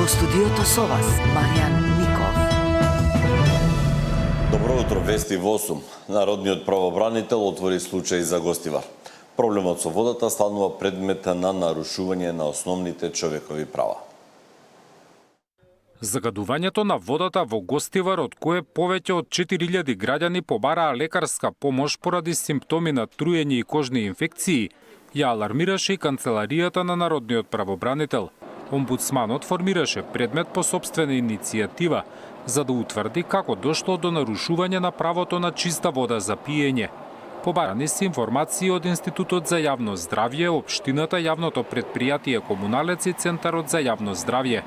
студиото со вас, Маријан Ников. Добро утро, вести во 8. Народниот правобранител отвори случај за Гостивар. Проблемот со водата станува предмет на нарушување на основните човекови права. Загадувањето на водата во Гостивар, од кое повеќе од 4000 граѓани побараа лекарска помош поради симптоми на труење и кожни инфекции, ја алармираше и канцеларијата на Народниот правобранител. Омбудсманот формираше предмет по сопствена иницијатива за да утврди како дошло до нарушување на правото на чиста вода за пиење. Побарани се информации од Институтот за јавно здравје, општината, јавното претпријатие Комуналец и Центарот за јавно здравје.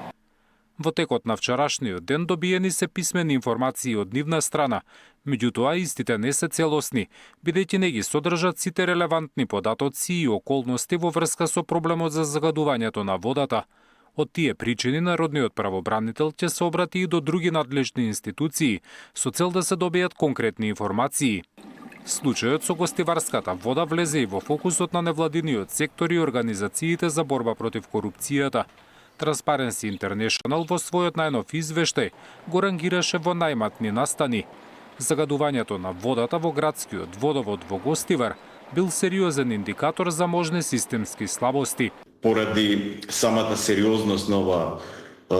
Во текот на вчерашниот ден добиени се писмени информации од нивна страна, меѓутоа истите не се целосни, бидејќи не ги содржат сите релевантни податоци и околности во врска со проблемот за загадувањето на водата. Од тие причини Народниот правобранител ќе се обрати и до други надлежни институции со цел да се добијат конкретни информации. Случајот со гостиварската вода влезе и во фокусот на невладиниот сектор и организациите за борба против корупцијата. Transparency International во својот најнов извештај го рангираше во најматни настани. Загадувањето на водата во градскиот водовод во Гостивар бил сериозен индикатор за можни системски слабости. Поради самата сериозност на ова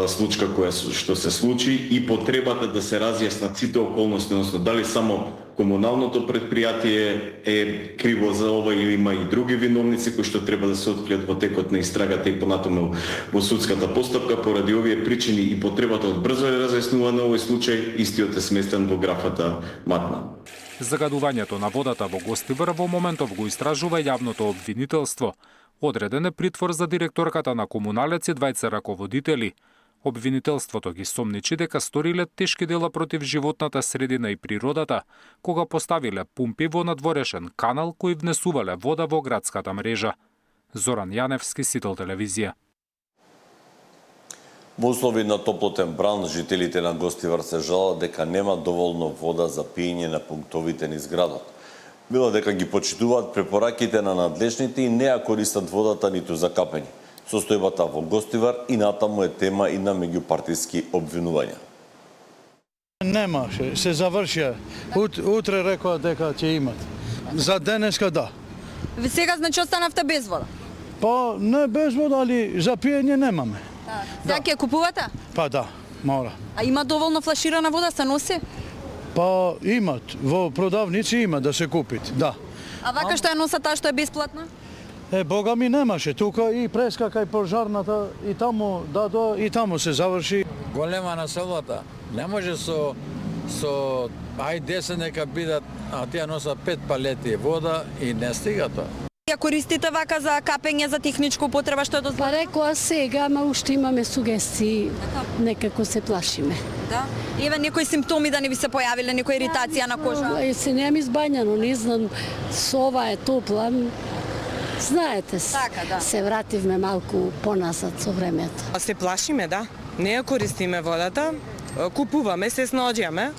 случка што се случи и потребата да се разјаснат сите околности, односно дали само комуналното претпријатие е криво за ова или има и други виновници кои што треба да се откријат во текот на истрагата и понатаму во судската постапка. Поради овие причини и потребата од брзо разјаснување на овој случај, истиот е сместен во графата Матна. Загадувањето на водата во Гостивар во моментов го истражува јавното обвинителство. Одреден е притвор за директорката на Комуналец и двајца раководители. Обвинителството ги сомничи дека сториле тешки дела против животната средина и природата, кога поставиле пумпи во надворешен канал кои внесувале вода во градската мрежа. Зоран Јаневски, Сител телевизија. Во услови на топлотен бран, жителите на Гостивар се жалат дека нема доволно вода за пиење на пунктовите низ градот. Било дека ги почитуваат препораките на надлежните и не ја користат водата ниту за капење. Состојбата во Гостивар и натаму е тема и на меѓупартиски обвинувања. Немаше, се завршија. Утре рекоа дека ќе имат. За денеска да. Ви сега значи останавте без вода? Па не без вода, али за пиење немаме. Сега ќе купувате? Па да, мора. А има доволно флаширана вода се носи? Па имат, во продавници има да се купит, да. А вака што ја носат таа што е бесплатна? Бога ми немаше, тука и прескака и пожарната и таму дадо и таму се заврши. Голема населбата, не може со ај 10 нека бидат, а тие носат 5 палети вода и не стига тоа. Ја користите вака за капење, за техничка употреба, што е дозволено? Па рекоа сега, ама уште имаме сугестии, некако се плашиме. Да. Еве некои симптоми да не ви се појавиле, некоја иритација на кожа? Се немам избањано, не знам, со ова е топла. Знаете, така, да. Се вративме малку понасад со времето. Се плашиме, да. Не ја користиме водата, купуваме, се снаоѓаме.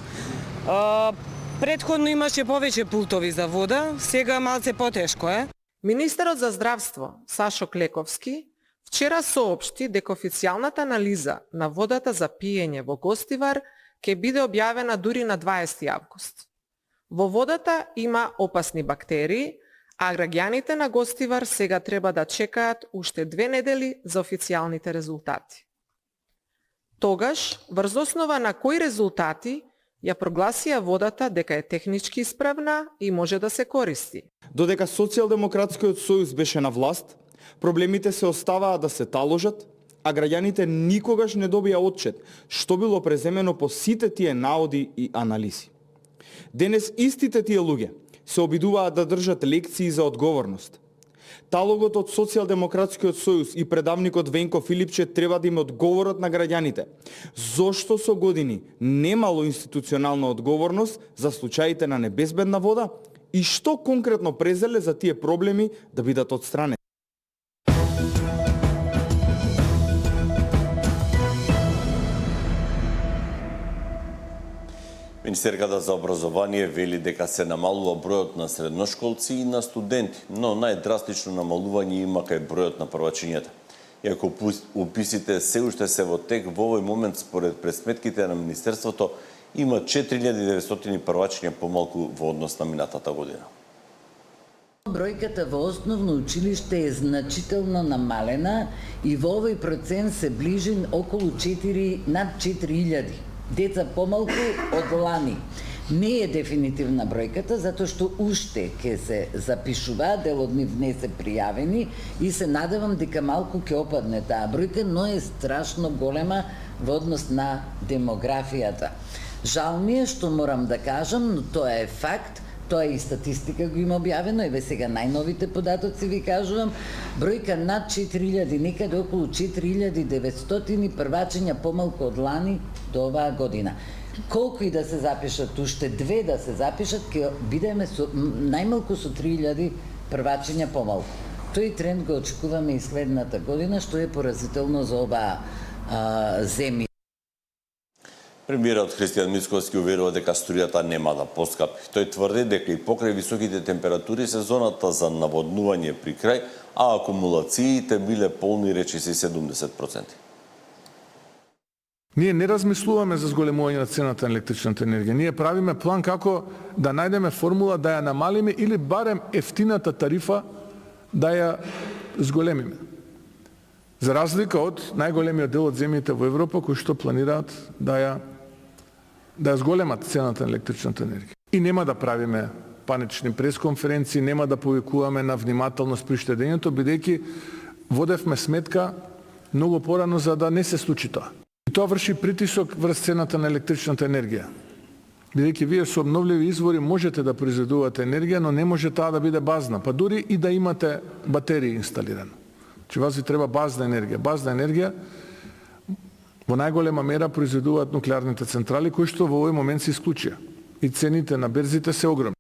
Претходно имаше повеќе пултови за вода, сега малце потешко е. Министерот за здравство Сашо Клековски вчера соопшти дека официјалната анализа на водата за пиење во Гостивар ќе биде објавена дури на 20 август. Во водата има опасни бактерии, а граѓаните на Гостивар сега треба да чекаат уште 2 недели за официјалните резултати. Тогаш, врз основа на кои резултати ја прогласија водата дека е технички исправна и може да се користи. Додека Социјалдемократскиот сојуз беше на власт, проблемите се оставаа да се таложат, а граѓаните никогаш не добија отчет што било преземено по сите тие наоди и анализи. Денес истите тие луѓе се обидуваат да држат лекции за одговорност. Талогот од Социјалдемократскиот сојуз и предавникот Венко Филипче треба да им одговорат на граѓаните зошто со години немало институционална одговорност за случаите на небезбедна вода и што конкретно презеле за тие проблеми да бидат отстранени. Министерката за образование вели дека се намалува бројот на средношколци и на студенти, но најдрастично намалување има кај бројот на првачињата. Иако уписите се уште се во тек, во овој момент според пресметките на Министерството има 4900 првачиња помалку во однос на минатата година. Бројката во основно училиште е значително намалена и во овој процент се ближи околу над 4000 деца помалку од лани. Не е дефинитивна бројката, затоа што уште ќе се запишува, дел од нив не се пријавени и се надевам дека малку ќе опадне таа бројка, но е страшно голема во однос на демографијата. Жал ми е што морам да кажам, но тоа е факт, тоа и статистика го има објавено, еве сега најновите податоци ви кажувам, бројка над 4000, некаде околу 4900 првачиња помалку од лани до оваа година. Колку и да се запишат, уште 2 да се запишат, ќе бидеме со најмалку со 3000 првачиња помалку. Тој тренд го очекуваме и следната година, што е поразително за оваа земја. Премиерот Христијан Мицкоски уверува дека струјата нема да поскапи. Тој тврди дека и покрај високите температури сезоната за наводнување при крај, а акумулациите биле полни речиси 70%. Ние не размислуваме за зголемување на цената на електричната енергија. Ние правиме план како да најдеме формула да ја намалиме или барем ефтината тарифа да ја зголемиме. За разлика од најголемиот дел од земјите во Европа кои што планираат да ја зголемат цената на електричната енергија. И нема да правиме панични пресконференции, нема да повикуваме на внимателност при штедењето, бидејќи водевме сметка многу порано за да не се случи тоа. И тоа врши притисок врз цената на електричната енергија. Бидејќи вие со обновливи извори можете да произведувате енергија, но не може таа да биде базна, па дури и да имате батерии инсталирано. Че вас ви треба базна енергија. Базна енергија во најголема мера произведуваат нуклеарните централи, кои што во овој момент се исклучија. И цените на берзите се огромни.